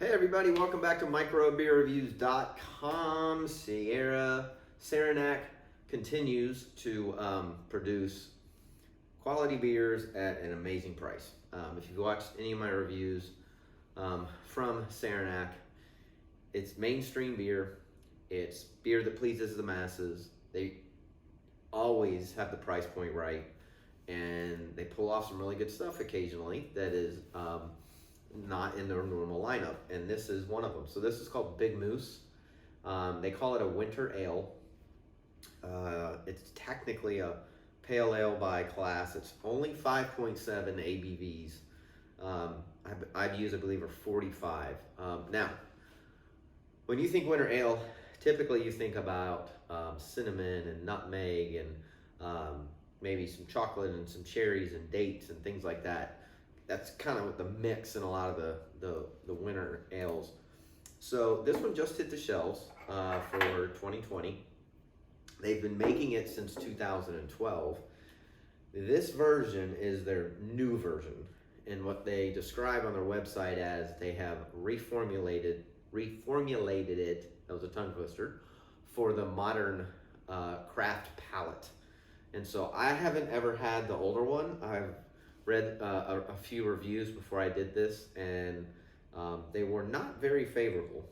Hey everybody, welcome back to microbeerreviews.com. Saranac continues to produce quality beers at an amazing price. If you've watched any of my reviews from Saranac, it's mainstream beer. It's beer that pleases the masses. They always have the price point right, and they pull off some really good stuff occasionally that is not in their normal lineup, and this is one of them. So this is called Big Moose. They call it a winter ale. It's technically a pale ale by class. It's only 5.7 ABVs. IBUs, I believe, are 45. Now, when you think winter ale, typically you think about cinnamon and nutmeg and maybe some chocolate and some cherries and dates and things like that. That's kind of the mix in a lot of the winter ales. So this one just hit the shelves for 2020. They've been making it since 2012. This version is their new version, and what they describe on their website as they have reformulated it, that was a tongue twister, for the modern craft palate. And so I haven't ever had the older one. I've read a few reviews before I did this, and they were not very favorable.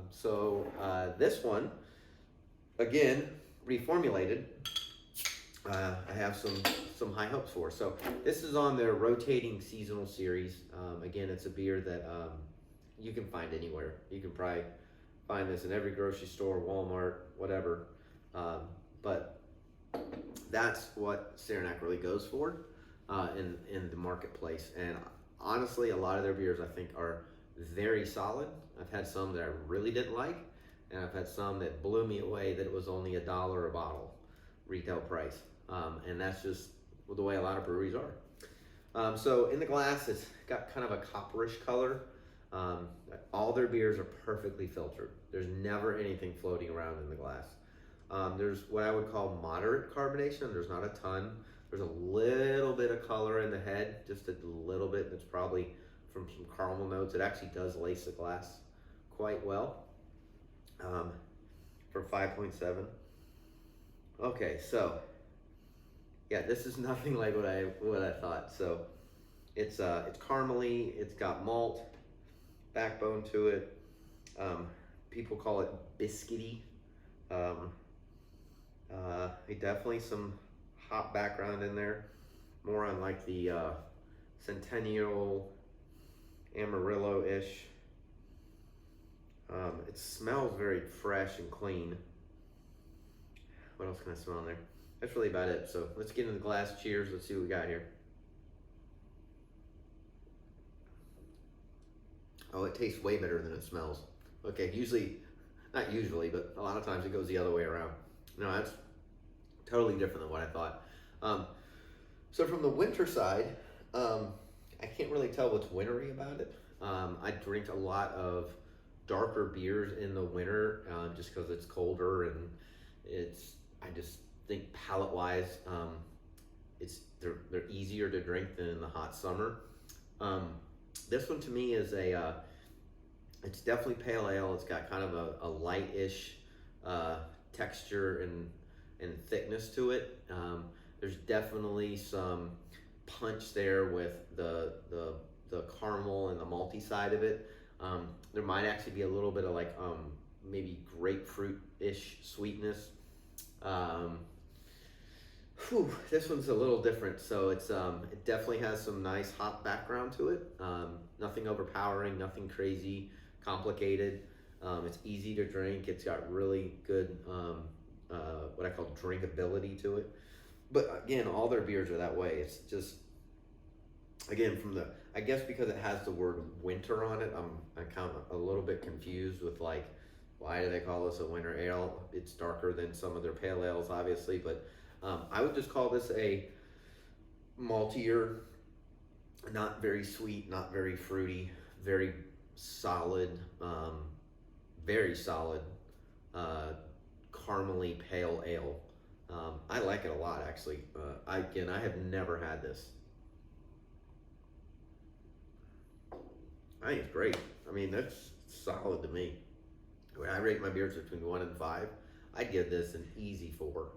So this one, again, reformulated, I have some high hopes for. So this is on their rotating seasonal series. Again, it's a beer that you can find anywhere. You can probably find this in every grocery store, Walmart, whatever. But that's what Saranac really goes for in the marketplace. And honestly, a lot of their beers I think are very solid. I've had some that I really didn't like, and I've had some that blew me away that it was only $1 a bottle retail price. And that's just the way a lot of breweries are. So in the glass, it's got kind of a copperish color. All their beers are perfectly filtered. There's never anything floating around in the glass. There's what I would call moderate carbonation. There's not a ton. There's a little bit of color in the head, just a little bit. It's probably from some caramel notes. It actually does lace the glass quite well for 5.7. Okay, so yeah, this is nothing like what I thought. So it's caramely. It's got malt backbone to it. People call it biscuity. Definitely some hop background in there, more on like the Centennial Amarillo-ish. It smells very fresh and clean. What else can I smell in there? That's really about it. So let's get into the glass. Cheers. Let's see what we got here. Oh, it tastes way better than it smells. Okay, not usually, but a lot of times it goes the other way around. No, that's totally different than what I thought. So from the winter side, I can't really tell what's wintry about it. I drink a lot of darker beers in the winter just because it's colder, and I just think palate-wise, they're easier to drink than in the hot summer. This one to me is it's definitely pale ale. It's got kind of a light-ish texture and thickness to it. There's definitely some punch there with the caramel and the malty side of it. There might actually be a little bit of like maybe grapefruit-ish sweetness. This one's a little different. So it definitely has some nice hop background to it. Nothing overpowering, nothing crazy, complicated. It's easy to drink. It's got really good what I call drinkability to it. But again, all their beers are that way. It's just, again, I guess because it has the word winter on it, I'm kind of a little bit confused with like, why do they call this a winter ale? It's darker than some of their pale ales, obviously, but I would just call this a maltier, not very sweet, not very fruity, very solid, caramely pale ale. I like it a lot, actually. I have never had this. I think it's great. I mean, that's solid to me. When I rate my beers between 1 and 5, I'd give this an easy 4.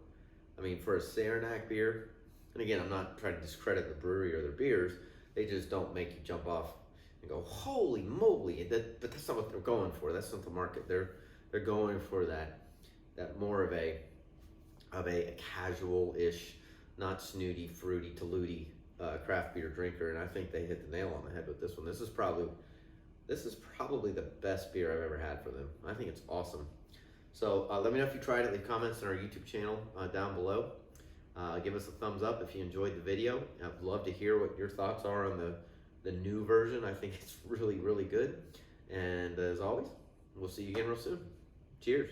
I mean, for a Saranac beer, and again, I'm not trying to discredit the brewery or their beers, they just don't make you jump off and go, holy moly! But that's not what they're going for. That's not the market. They're going for that more of a casual-ish, not snooty, fruity, toluty craft beer drinker, and I think they hit the nail on the head with this one. This is probably the best beer I've ever had for them. I think it's awesome. So let me know if you tried it. Leave comments on our YouTube channel down below. Give us a thumbs up if you enjoyed the video. I'd love to hear what your thoughts are on the new version. I think it's really, really good. And as always, we'll see you again real soon. Cheers.